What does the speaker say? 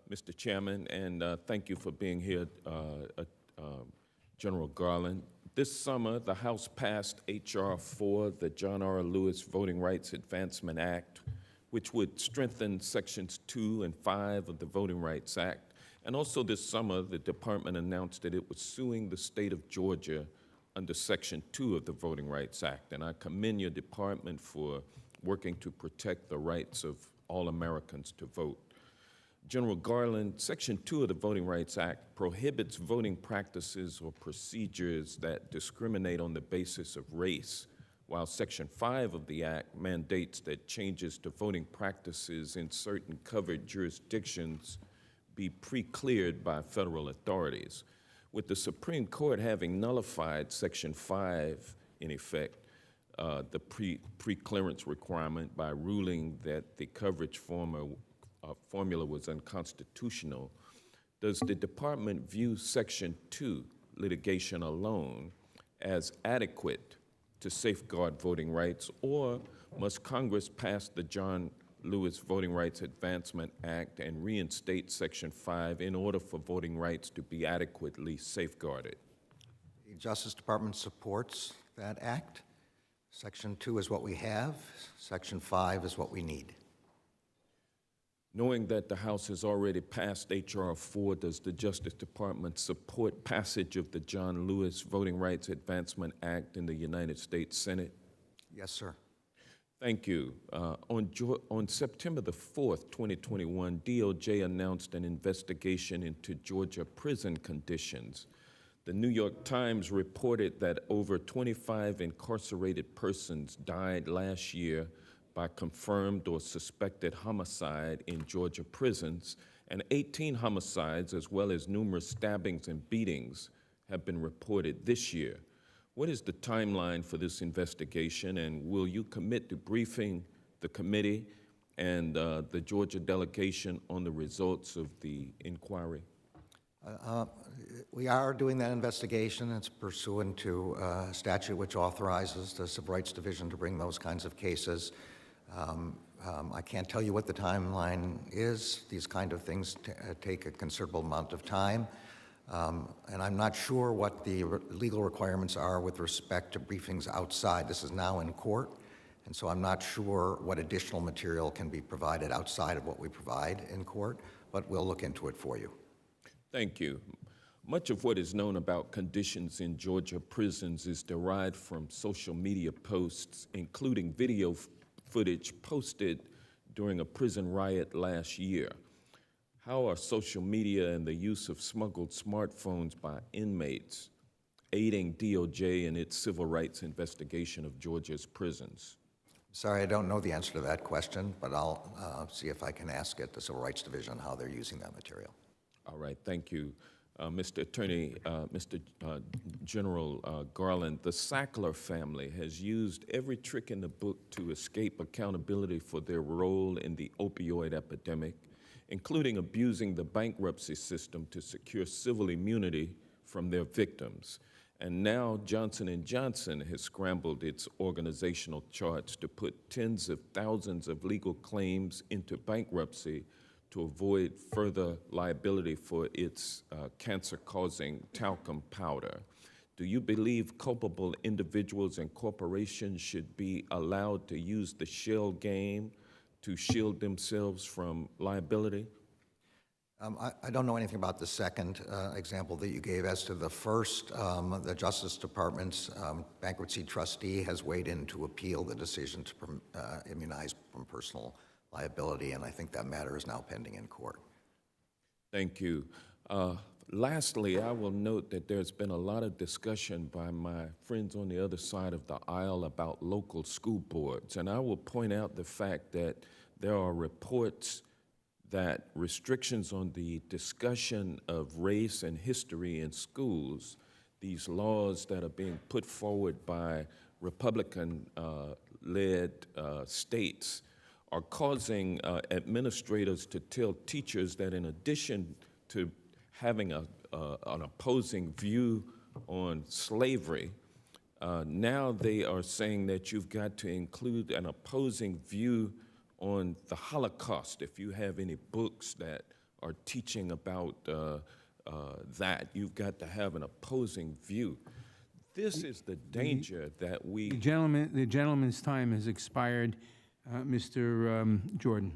Mr. Chairman, and thank you for being here, General Garland. This summer, the House passed H.R. 4, the John R. Lewis Voting Rights Advancement Act, which would strengthen Sections 2 and 5 of the Voting Rights Act. And also this summer, the department announced that it was suing the state of Georgia under Section 2 of the Voting Rights Act. And I commend your department for working to protect the rights of all Americans to vote. General Garland, Section 2 of the Voting Rights Act prohibits voting practices or procedures that discriminate on the basis of race, while Section 5 of the Act mandates that changes to voting practices in certain covered jurisdictions be pre-cleared by federal authorities. With the Supreme Court having nullified Section 5, in effect, the pre-clearance requirement by ruling that the coverage formula was unconstitutional, does the department view Section 2 litigation alone as adequate to safeguard voting rights, or must Congress pass the John Lewis Voting Rights Advancement Act and reinstate Section 5 in order for voting rights to be adequately safeguarded? The Justice Department supports that act. Section 2 is what we have. Section 5 is what we need. Knowing that the House has already passed H.R. 4, does the Justice Department support passage of the John Lewis Voting Rights Advancement Act in the United States Senate? Yes, sir. Thank you. On September the 4th, 2021, DOJ announced an investigation into Georgia prison conditions. The New York Times reported that over 25 incarcerated persons died last year by confirmed or suspected homicide in Georgia prisons, and 18 homicides, as well as numerous stabbings and beatings, have been reported this year. What is the timeline for this investigation, and will you commit to briefing the committee and the Georgia delegation on the results of the inquiry? We are doing that investigation. It's pursuant to a statute which authorizes the Civil Rights Division to bring those kinds of cases. I can't tell you what the timeline is. These kind of things take a considerable amount of time. And I'm not sure what the legal requirements are with respect to briefings outside. This is now in court, and so I'm not sure what additional material can be provided outside of what we provide in court, but we'll look into it for you. Thank you. Much of what is known about conditions in Georgia prisons is derived from social media posts, including video footage posted during a prison riot last year. How are social media and the use of smuggled smartphones by inmates aiding DOJ in its civil rights investigation of Georgia's prisons? Sorry, I don't know the answer to that question, but I'll see if I can ask at the Civil Rights Division how they're using that material. All right, thank you. Mr. Attorney, Mr. General Garland, the Sackler family has used every trick in the book to escape accountability for their role in the opioid epidemic, including abusing the bankruptcy system to secure civil immunity from their victims. And now Johnson & Johnson has scrambled its organizational charts to put tens of thousands of legal claims into bankruptcy to avoid further liability for its cancer-causing talcum powder. Do you believe culpable individuals and corporations should be allowed to use the shell game to shield themselves from liability? I don't know anything about the second example that you gave. As to the first, the Justice Department's bankruptcy trustee has weighed in to appeal the decision to immunize from personal liability, and I think that matter is now pending in court. Thank you. Lastly, I will note that there's been a lot of discussion by my friends on the other side of the aisle about local school boards, and I will point out the fact that there are reports that restrictions on the discussion of race and history in schools, these laws that are being put forward by Republican-led states, are causing administrators to tell teachers that in addition to having an opposing view on slavery, now they are saying that you've got to include an opposing view on the Holocaust if you have any books that are teaching about that. You've got to have an opposing view. This is the danger that we... The gentleman's time has expired. Mr. Jordan.